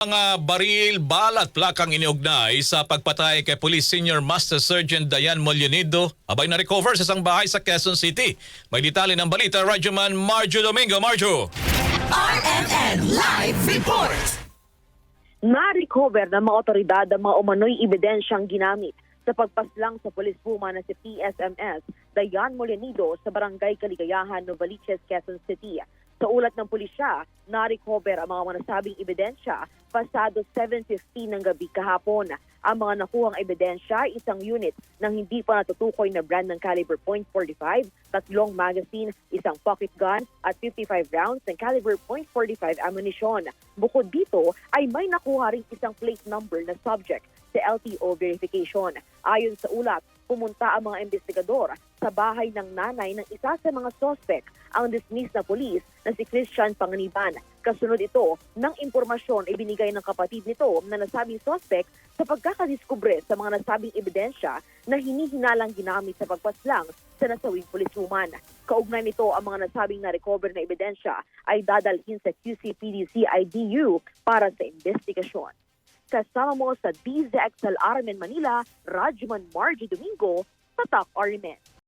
Mga baril, bala at plakang iniugnay sa pagpatay kay Police Senior Master Sergeant Dayan Molinito abay na-recover sa isang bahay sa Quezon City. May detalye ng balita, Radyoman Marjo Domingo. Marjo! RMN Live Report! Na-recover ng mga otoridad ang mga umano'y ebidensyang ginamit sa pagpaslang sa pulis-woman na si PSMS Dayan Molinito sa Barangay Kaligayahan, Novaliches, Quezon City. Sa ulat ng pulisya, na-recover ang mga nasabing ebidensya pasado 7:15 ng gabi kahapon. Ang mga nakuhang ebidensya, isang unit ng hindi pa natutukoy na brand ng caliber .45, 3 magazine, isang pocket gun at 55 rounds ng caliber .45 ammunition. Bukod dito ay may nakuha ring isang plate number na subject sa LTO verification. Ayon sa ulat, pumunta ang mga investigador sa bahay ng nanay ng isa sa mga suspect, ang dismissed na pulis na si Christian Panganiban. Kasunod ito ng impormasyon ibinigay ng kapatid nito na nasabing suspect sa pagkakadiskubre sa mga nasabing ebidensya na hinihinalang ginamit sa pagpaslang sa nasawing policewoman. Kaugnay nito, ang mga nasabing na-recover na ebidensya ay dadalhin sa QCPD-CIDU para sa investigasyon. Kasama mo sa DZXL RMN Manila, Radyoman Margie Domingo, Tatak RMN.